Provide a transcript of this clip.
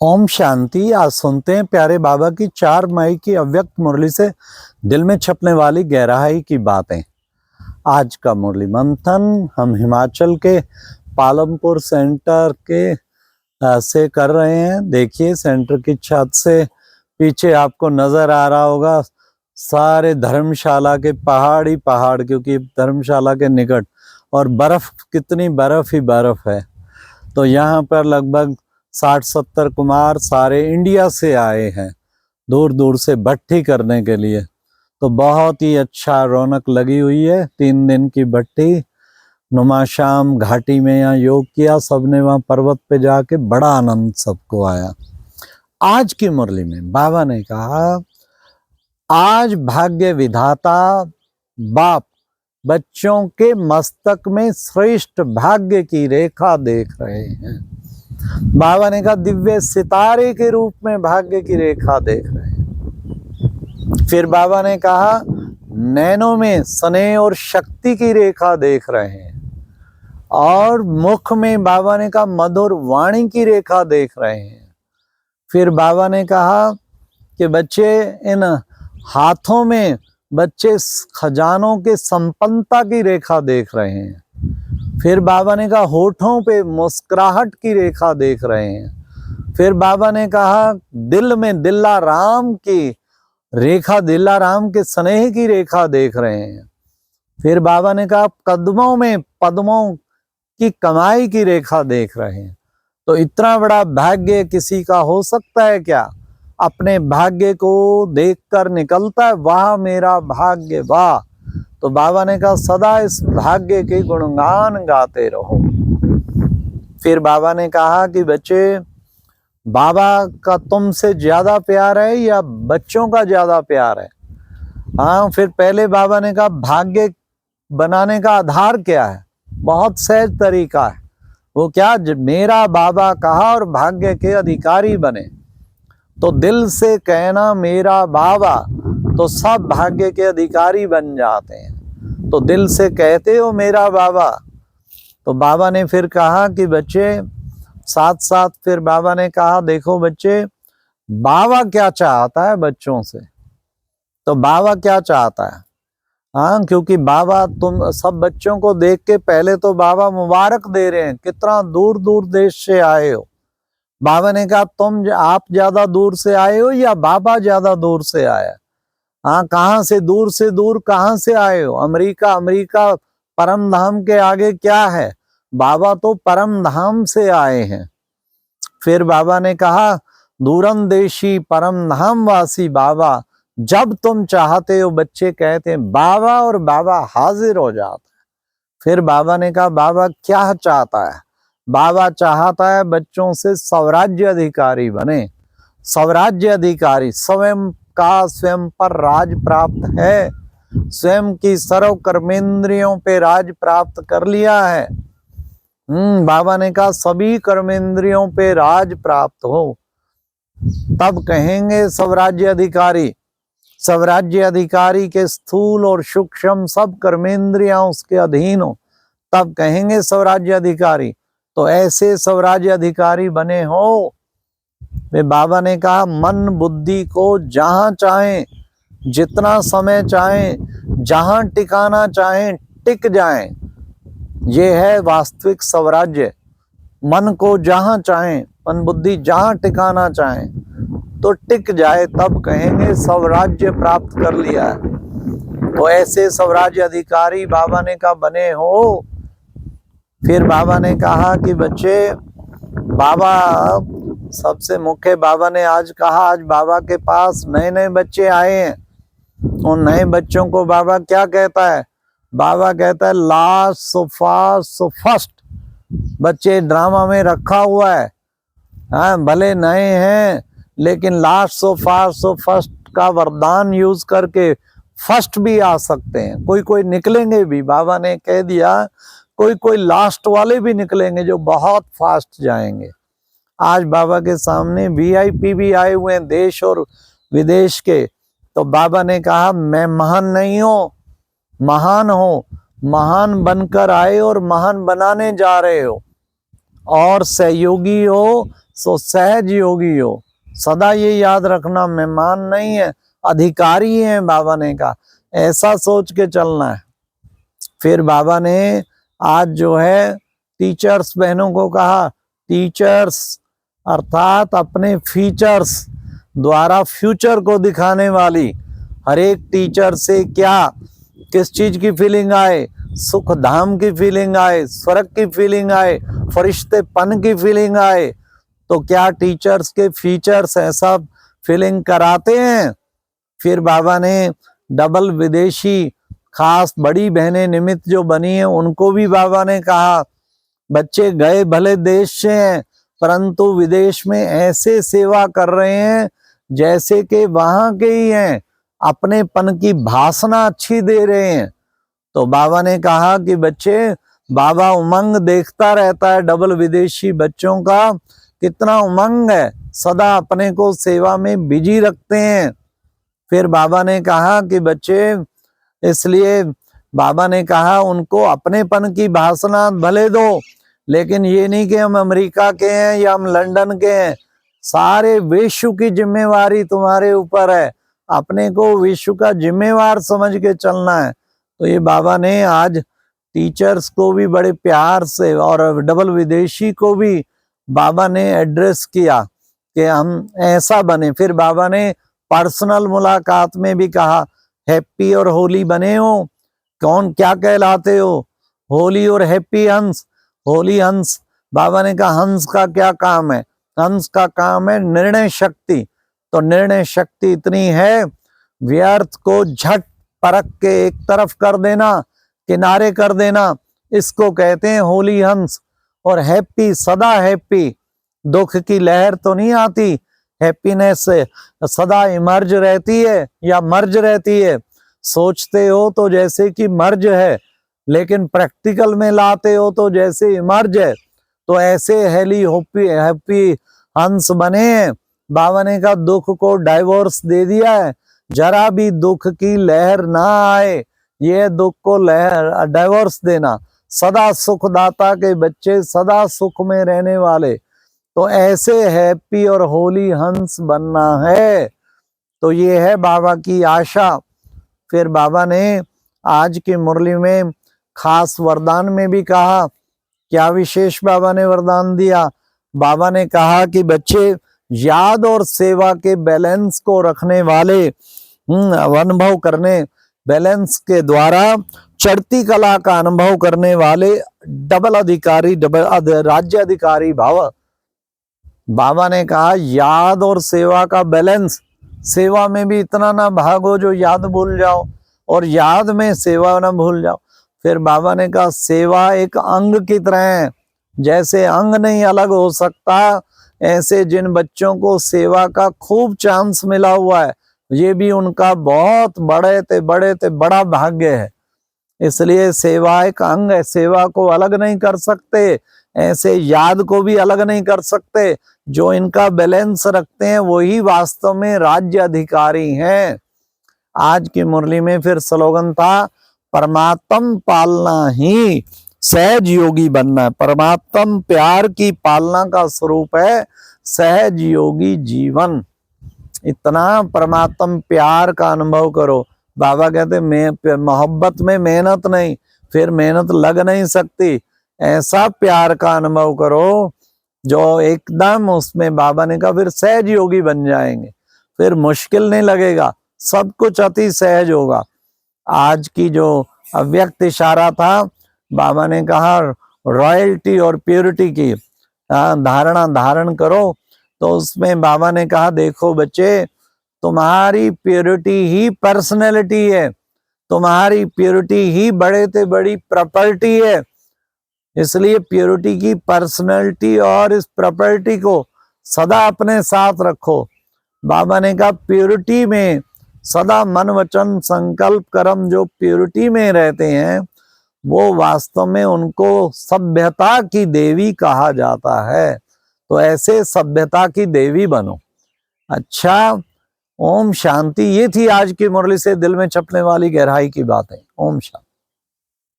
ओम शांति। आज सुनते हैं प्यारे बाबा की 4 मई की अव्यक्त मुरली से दिल में छपने वाली गहराई की बातें। आज का मुरली मंथन हम हिमाचल के पालमपुर सेंटर के से कर रहे हैं। देखिए, सेंटर की छत से पीछे आपको नजर आ रहा होगा सारे धर्मशाला के पहाड़ ही पहाड़, क्योंकि धर्मशाला के निकट, और बर्फ, कितनी बर्फ ही बर्फ है। तो यहाँ पर लगभग 60-70 कुमार सारे इंडिया से आए हैं, दूर दूर से भट्ठी करने के लिए। तो बहुत ही अच्छा रौनक लगी हुई है। 3 दिन की भट्ठी नुमाशाम घाटी में यहाँ योग किया सबने, वहाँ पर्वत पे जाके बड़ा आनंद सबको आया। आज की मुरली में बाबा ने कहा, आज भाग्य विधाता बाप बच्चों के मस्तक में श्रेष्ठ भाग्य की रेखा देख रहे हैं। बाबा ने कहा, दिव्य सितारे के रूप में भाग्य की रेखा देख रहे हैं। फिर बाबा ने कहा, नैनों में स्नेह और शक्ति की रेखा देख रहे हैं। और मुख में बाबा ने कहा मधुर वाणी की रेखा देख रहे हैं। फिर बाबा ने कहा कि बच्चे, इन हाथों में बच्चे खजानों के संपन्नता की रेखा देख रहे हैं। फिर बाबा ने कहा होठों पे मुस्कुराहट की रेखा देख रहे हैं। फिर बाबा ने कहा दिल में दिल्ला राम की रेखा, दिल्ला राम के स्नेह की रेखा देख रहे हैं। फिर बाबा ने कहा कदमों में पद्मों की कमाई की रेखा देख रहे हैं। तो इतना बड़ा भाग्य किसी का हो सकता है क्या? अपने भाग्य को देखकर निकलता है, वाह मेरा भाग्य वाह। तो बाबा ने कहा सदा इस भाग्य के गुणगान गाते रहो। फिर बाबा ने कहा कि बच्चे, बाबा का तुमसे ज्यादा प्यार है या बच्चों का ज्यादा प्यार है? हाँ, फिर पहले बाबा ने कहा भाग्य बनाने का आधार क्या है? बहुत सहज तरीका है। वो क्या? मेरा बाबा कहा और भाग्य के अधिकारी बने। तो दिल से कहना मेरा बाबा, तो सब भाग्य के अधिकारी बन जाते हैं। तो दिल से कहते हो मेरा बाबा। तो बाबा ने फिर कहा कि बच्चे, साथ साथ फिर बाबा ने कहा देखो बच्चे, बाबा क्या चाहता है बच्चों से? तो बाबा क्या चाहता है? हाँ, क्योंकि बाबा तुम सब बच्चों को देख के पहले तो बाबा मुबारक दे रहे हैं, कितना दूर दूर देश से आए हो। बाबा ने कहा आप ज्यादा दूर से आए हो या बाबा ज्यादा दूर से आया? हाँ, कहाँ से दूर कहाँ से आए हो? अमेरिका, अमेरिका परम धाम के आगे क्या है? बाबा तो परम धाम से आए हैं। फिर बाबा ने कहा दूरंदेशी परम धाम वासी बाबा, जब तुम चाहते हो बच्चे कहते हैं बाबा, और बाबा हाजिर हो जाता है। फिर बाबा ने कहा बाबा क्या चाहता है? बाबा चाहता है बच्चों से स्वराज्य अधिकारी बने। स्वराज्य अधिकारी, स्वयं का स्वयं पर राज प्राप्त है, स्वयं की सर्व कर्मेंद्रियों पे राज प्राप्त कर लिया है। बाबा ने कहा सभी कर्मेंद्रियों पे राज प्राप्त हो, तब कहेंगे स्वराज्य अधिकारी। स्वराज्य अधिकारी के स्थूल और सूक्ष्म सब कर्मेंद्रियां उसके अधीन हो, तब कहेंगे स्वराज्य अधिकारी। तो ऐसे स्वराज्य अधिकारी बने हो। वे बाबा ने कहा मन बुद्धि को जहां चाहें, जितना समय चाहें, जहां टिकाना चाहें टिक जाएं। ये है वास्तविक स्वराज्य। मन को जहां चाहें, मन बुद्धि जहां टिकाना चाहें तो टिक जाए, तब कहेंगे स्वराज्य प्राप्त कर लिया है। तो ऐसे स्वराज्य अधिकारी बाबा ने कहा बने हो। फिर बाबा ने कहा कि बच्चे, बाबा सबसे मुख्य, बाबा ने आज कहा, आज बाबा के पास नए नए बच्चे आए हैं। उन नए बच्चों को बाबा क्या कहता है? बाबा कहता है last so fast so first. बच्चे ड्रामा में रखा हुआ है, हाँ भले नए हैं लेकिन last so fast so first का वरदान यूज करके फर्स्ट भी आ सकते हैं। कोई कोई निकलेंगे भी, बाबा ने कह दिया कोई कोई लास्ट वाले भी निकलेंगे जो बहुत फास्ट जाएंगे। आज बाबा के सामने वीआईपी भी आए हुए हैं देश और विदेश के। तो बाबा ने कहा मैं महान नहीं हूं, महान हो, महान बनकर आए और महान बनाने जा रहे हो। और सहयोगी हो, सो सहज योगी हो। सदा ये याद रखना, मेहमान नहीं है, अधिकारी है बाबा ने कहा, ऐसा सोच के चलना है। फिर बाबा ने आज जो है टीचर्स बहनों को कहा, टीचर्स अर्थात अपने फीचर्स द्वारा फ्यूचर को दिखाने वाली, हर एक टीचर से क्या किस चीज की फीलिंग आए, सुख धाम की फीलिंग आए, स्वर्ग की फीलिंग आए, फरिश्तेपन की फीलिंग आए, तो क्या टीचर्स के फीचर्स ऐसा फीलिंग कराते हैं। फिर बाबा ने डबल विदेशी खास बड़ी बहनें निमित्त जो बनी है उनको भी बाबा ने कहा, बच्चे गए भले देश से हैं परंतु विदेश में ऐसे सेवा कर रहे हैं जैसे कि वहां के ही हैं, अपनेपन की भाषणा अच्छी दे रहे हैं। तो बाबा ने कहा कि बच्चे, बाबा उमंग देखता रहता है, डबल विदेशी बच्चों का कितना उमंग है, सदा अपने को सेवा में बिजी रखते हैं। फिर बाबा ने कहा कि बच्चे, इसलिए बाबा ने कहा उनको अपनेपन की भाषणा भले दो, लेकिन ये नहीं कि हम अमेरिका के हैं या हम लंदन के हैं, सारे विश्व की जिम्मेवारी तुम्हारे ऊपर है, अपने को विश्व का जिम्मेवार समझ के चलना है। तो ये बाबा ने आज टीचर्स को भी बड़े प्यार से और डबल विदेशी को भी बाबा ने एड्रेस किया कि हम ऐसा बने। फिर बाबा ने पर्सनल मुलाकात में भी कहा, हैप्पी और होली बने हो, कौन क्या कहलाते हो, होली और हैप्पी हंस। होली हंस, बाबा ने कहा हंस का क्या काम है, हंस का काम है निर्णय शक्ति। तो निर्णय शक्ति इतनी है, व्यर्थ को झट परख के एक तरफ कर देना, किनारे कर देना, इसको कहते हैं होली हंस। और हैप्पी, सदा हैप्पी, दुख की लहर तो नहीं आती, हैप्पीनेस से सदा इमर्ज रहती है या मर्ज रहती है। सोचते हो तो जैसे कि मर्ज है, लेकिन प्रैक्टिकल में लाते हो तो जैसे इमर्ज है। तो ऐसे हैप्पी हंस बने हैं। बाबा ने कहा दुख को डाइवोर्स दे दिया है, जरा भी दुख की लहर ना आए, ये दुख को लहर डाइवोर्स देना। सदा सुखदाता के बच्चे, सदा सुख में रहने वाले, तो ऐसे हैप्पी और होली हंस बनना है। तो ये है बाबा की आशा। फिर बाबा ने आज की मुरली में खास वरदान में भी कहा, क्या विशेष बाबा ने वरदान दिया। बाबा ने कहा कि बच्चे, याद और सेवा के बैलेंस को रखने वाले, अनुभव करने, बैलेंस के द्वारा चढ़ती कला का अनुभव करने वाले डबल अधिकारी, डबल राज्य अधिकारी भाव। बाबा ने कहा याद और सेवा का बैलेंस, सेवा में भी इतना ना भागो जो याद भूल जाओ, और याद में सेवा ना भूल जाओ। फिर बाबा ने कहा सेवा एक अंग की तरह है, जैसे अंग नहीं अलग हो सकता, ऐसे जिन बच्चों को सेवा का खूब चांस मिला हुआ है, ये भी उनका बहुत बड़ा भाग्य है। इसलिए सेवा एक अंग है, सेवा को अलग नहीं कर सकते, ऐसे याद को भी अलग नहीं कर सकते। जो इनका बैलेंस रखते हैं वही वास्तव में राज्य अधिकारी हैं। आज की मुरली में फिर स्लोगन था, परमात्म पालना ही सहज योगी बनना है। परमात्म प्यार की पालना का स्वरूप है सहज योगी जीवन। इतना परमात्म प्यार का अनुभव करो। बाबा कहते मोहब्बत में मेहनत नहीं, फिर मेहनत लग नहीं सकती। ऐसा प्यार का अनुभव करो जो एकदम, उसमें बाबा ने कहा फिर सहज योगी बन जाएंगे, फिर मुश्किल नहीं लगेगा, सब कुछ अति सहज होगा। आज की जो अव्यक्त इशारा था, बाबा ने कहा रॉयल्टी और प्योरिटी की धारण करो। तो उसमें बाबा ने कहा देखो बच्चे, तुम्हारी प्योरिटी ही पर्सनैलिटी है, तुम्हारी प्योरिटी ही बड़े से बड़ी प्रॉपर्टी है। इसलिए प्योरिटी की पर्सनैलिटी और इस प्रॉपर्टी को सदा अपने साथ रखो। बाबा ने कहा प्योरिटी में सदा मन वचन संकल्प कर्म, जो प्योरिटी में रहते हैं वो वास्तव में उनको सभ्यता की देवी कहा जाता है। तो ऐसे सभ्यता की देवी बनो। अच्छा, ओम शांति। ये थी आज की मुरली से दिल में छपने वाली गहराई की बातें। ओम शांति।